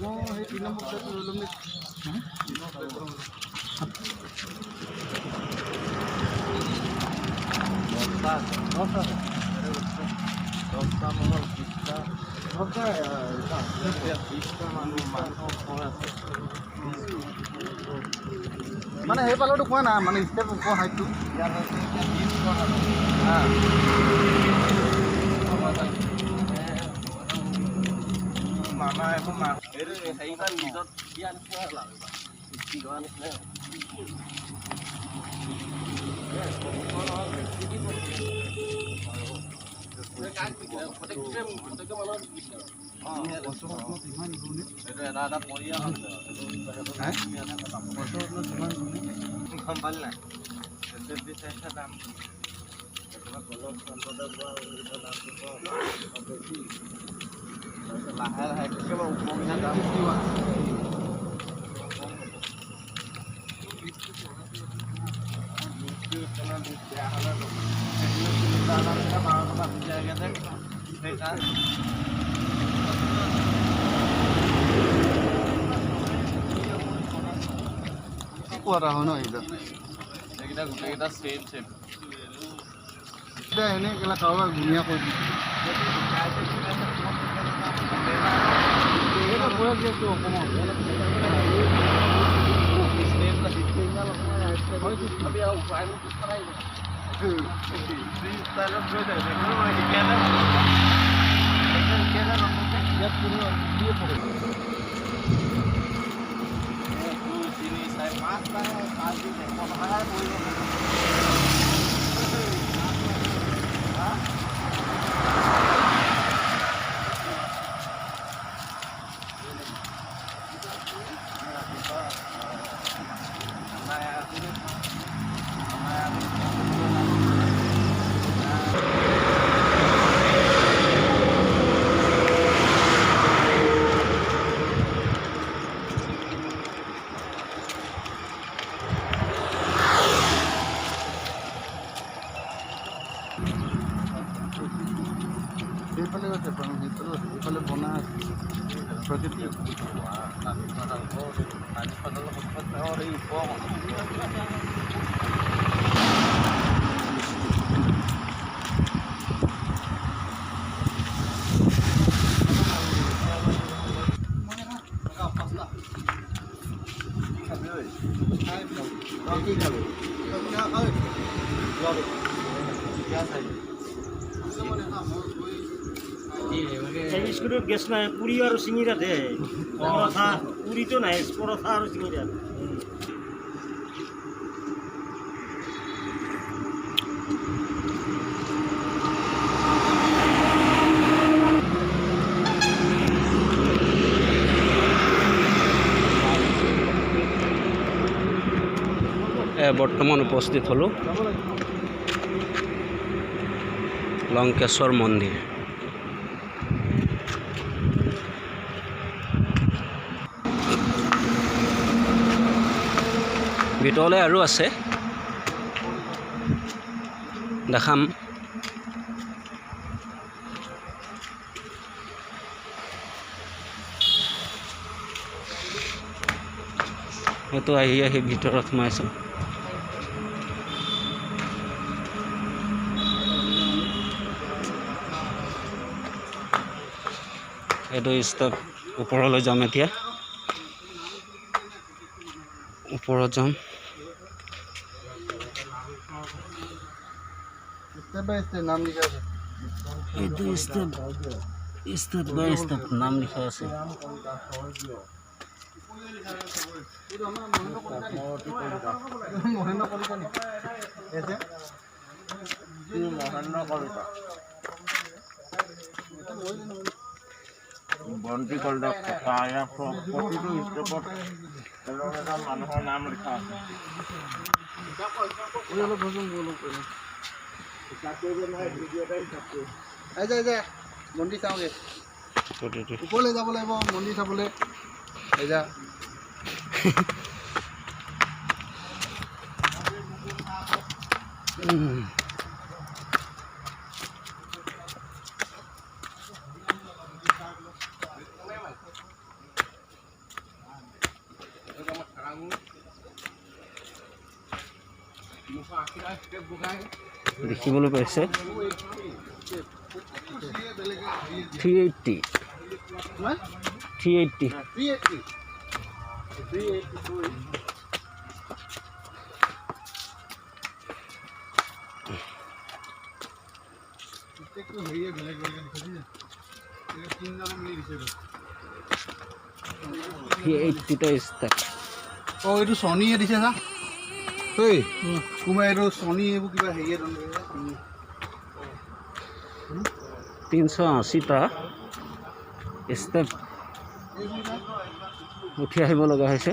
সেই 3 নম্বৰ প্লেটটো লৈ ল'ম নেকি? দহটা নহ'ল 20টা মানে সেই পালেতো কোৱা নাই মানে ষ্টেপ ওপৰ হাইটটো ইয়াত মামা এখন হেৰিখন নিজত দিয়া নিচিনা হ'ল আৰু লোৱা নিচিনা এটা পৰিয়াল গম পালি নাই দাম লাহে লাহে কেতিয়াবা উপমিনা দাম বেয়া হ'লে 12 টকা দি যায়গৈ যে সেইকাৰণে কোৱা হয় ন এইকেইটা গোটেইকেইটা চেম চেম এতিয়া এনেই কেলা কাৰোবাক ধুনীয়া কৰি দিছোঁ সেইফালে আছে সেইফালে বনা আছে প্ৰকৃতি বিস্কুটত গেছ নাই পুৰি আৰু চিঙিৰা দে পৰঠা পুৰিটো নাই পৰঠা আৰু চিঙিৰা বৰ্তমান উপস্থিত হ'লোঁ লংকেশ্বৰ মন্দিৰ ভিতৰলৈ আৰু আছে দেখাম সেইটো আহি ভিতৰত সোমাইছোঁ এইটো ষ্টেপ ওপৰলৈ যাম এতিয়া ওপৰত যাম নাম লিখা আছে এইটো ষ্টেপ বাই ষ্টেপ নাম লিখা আছে মহেন্দ্ৰ কলিতা নেকি মহেন্দ্ৰ কলিতা বন্তি কলিতা প্ৰতিটো ষ্টেপত এটা মানুহৰ নাম লিখা আছে মন্দিৰ চাওঁগে ওপৰলৈ যাব লাগিব মন্দিৰ চাবলৈ যা দেখিবলৈ পাইছে 380 380 ষ্টেপ অঁ এইটো ছনীয়ে দিছে না ঐ কোনোবাই এইটো ছনী এইবোৰ কিবা হেৰিয়ে 380টা ষ্টেপ উঠি আহিব লগা হৈছে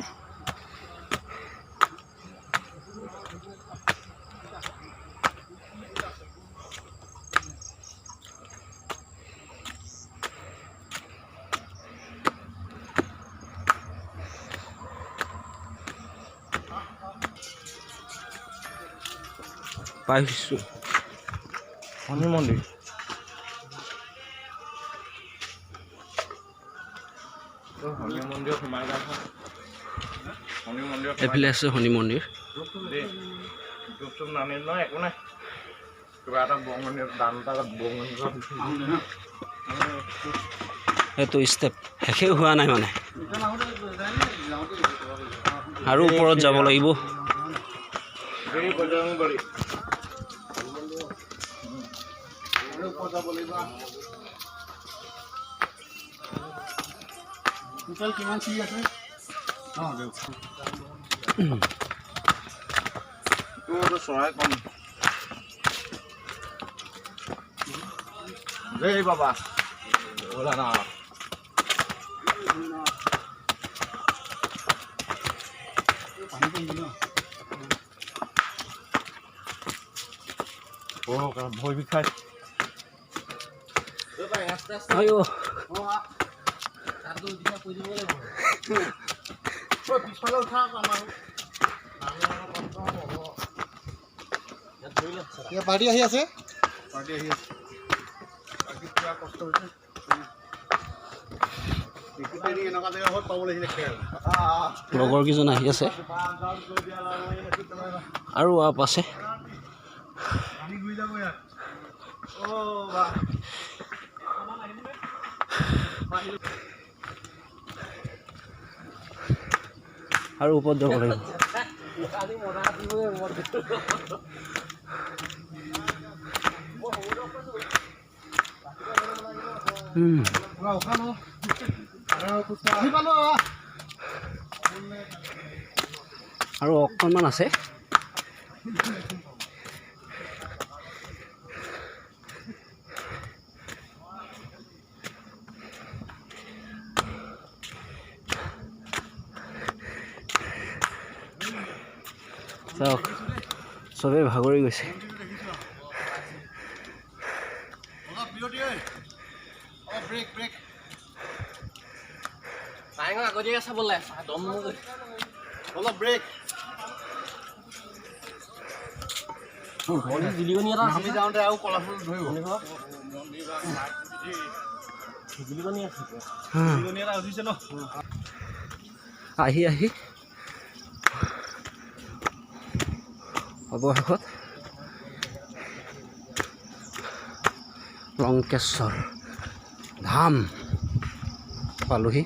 পাইছোঁ শনি মন্দিৰ সোমাই এইফালে আছে শনি মন্দিৰ নানিল নহয় একো নাই কিবা এটা দান এইটো ষ্টেপ শেষেই হোৱা নাই মানে আৰু ওপৰত যাব লাগিব টোটেল কিমান চিৰি আছে চৰাই কম দেই বাবা ওলা না ভয় বিষাই আইও পিছফালে উঠা আমাৰ পাৰ্টি আহি আছে কিবা কষ্ট হৈছে এনেকুৱা জেগা ঘৰত পাব লাগিছিলে খেল লগৰ কেইজন আহি আছে আৰু আপ আছে আৰু ওপৰত যাব লাগিব আৰু অকণমান আছে চাওক চবেই ভাগৰি গৈছে অলপ ব্ৰেক আমি যাওঁতে আৰু কলাফুল ধৰিব আহি আহি অৱশেষত লংকেশ্বৰ ধাম পালোহি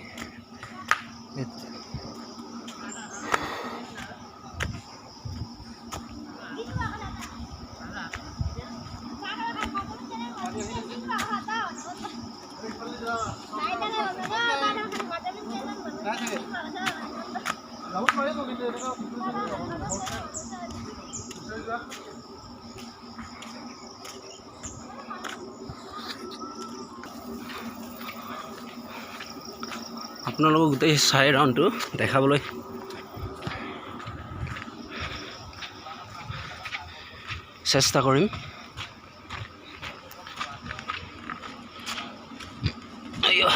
আপোনালোকক গোটেই চাই ৰাউণ্ডটো দেখাবলৈ চেষ্টা কৰিম আইও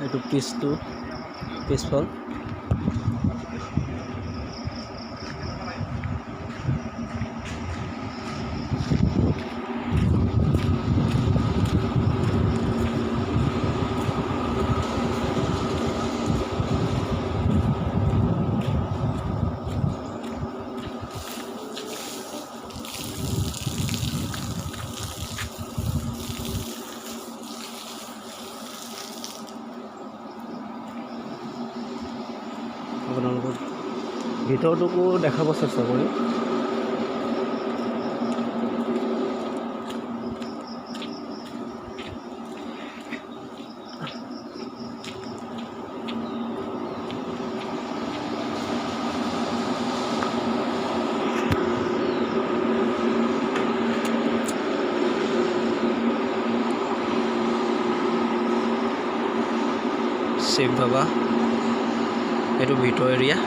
এইটো পিছফল আপোনালোকক ভিতৰটোকো দেখাব চেষ্টা কৰিম। শিৱ বাবা, এইটো ভিতৰ এৰিয়া।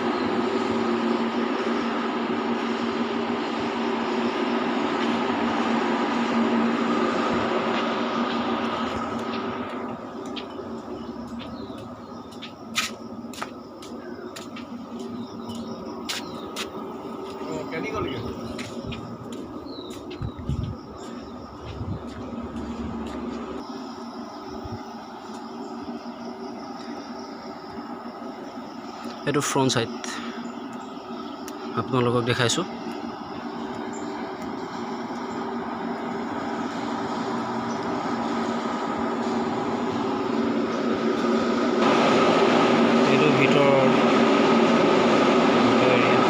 এইটো ফ্ৰণ্ট সাইড আপোনালোকক দেখাইছোঁ। এইটো ভিতৰ এৰিয়া।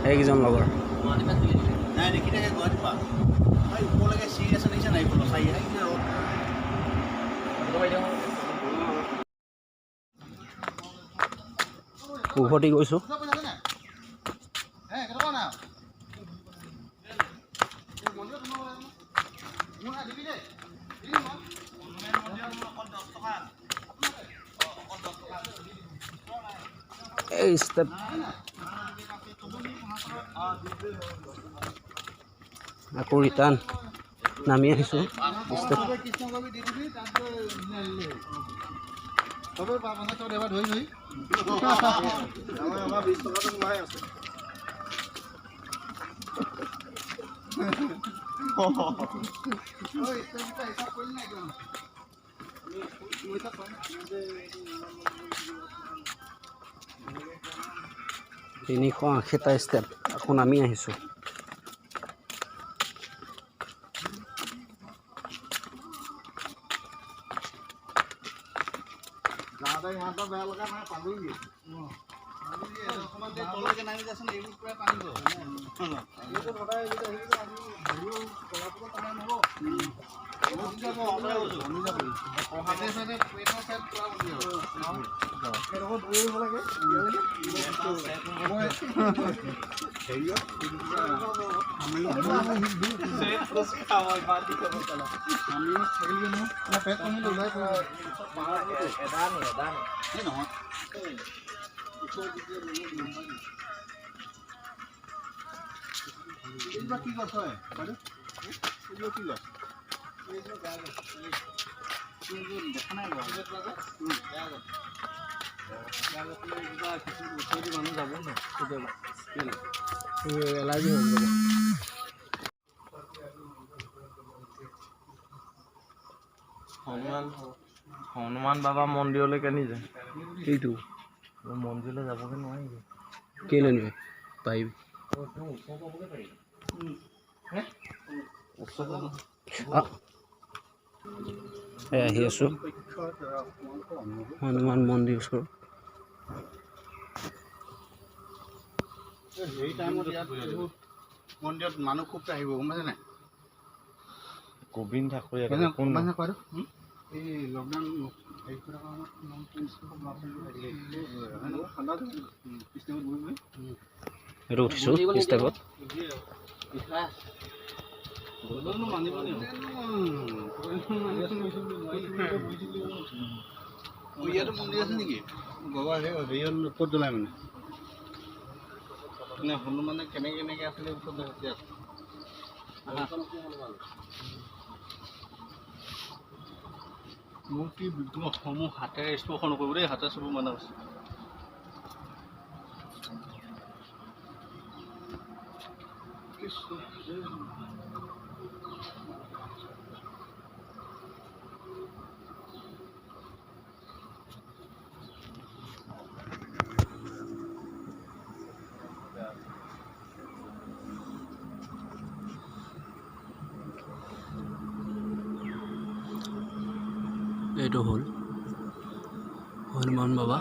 এইকেইজন লগৰ উভতি গৈছোঁ। এই ষ্টেপ আকৌ ৰিটাৰ্ণ নামি আহিছোঁ। ষ্টেপ তিনিশ 80টা ষ্টেপ আকৌ নামি আহিছোঁ। বেয়া লগা নাই, পালোহি। তললৈকে নামি যাচোন, এইবোৰ পুৰা পানী গ'ল। কি গছ হয় কি গছ দেখা নাই মানুহ যাব ন কেতিয়াবা এলাৰ্জি হৈ যাব। হনুমান বাবা মন্দিৰলৈ কেনি যায়? এইটো মন্দিৰলৈ যাবগৈ নোৱাৰিবি। কেলৈ নোৱাৰি? পাৰিবি। আহি আছোঁ হনুমান মন্দিৰ ওচৰত। সেই টাইমত ইয়াত মন্দিৰত মানুহ খুব আহিব, গম পাইছে নাই? গোবিন্দ ঠাকুৰ এই লকডাউন উঠিছোঁ ষ্টেপত। ইয়াতো মন্দিৰ আছে নেকি? বাবা হেৰিয়ত ক'ত জ্বলাই মানে হনুমানে কেনেকে আছিলে ওচৰত আছে। মোৰ কি সমূহ হাতেৰে স্পৰ্শ নকৰিব দেই, হাতে চুব মানে আছে। এইটো হ'ল হনুমান বাবা।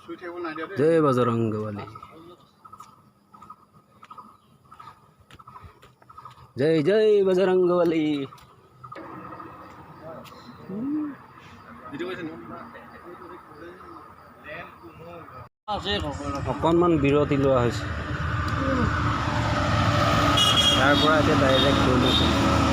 চুই থাকিব নাই দিয়া দেই। জয় বজৰংগবলী। জয় জয় বজৰংগবলী। অকণমান বিৰতি লোৱা হৈছে, তাৰ পৰা এতিয়া ডাইৰেক্ট গৈ লৈছোঁ।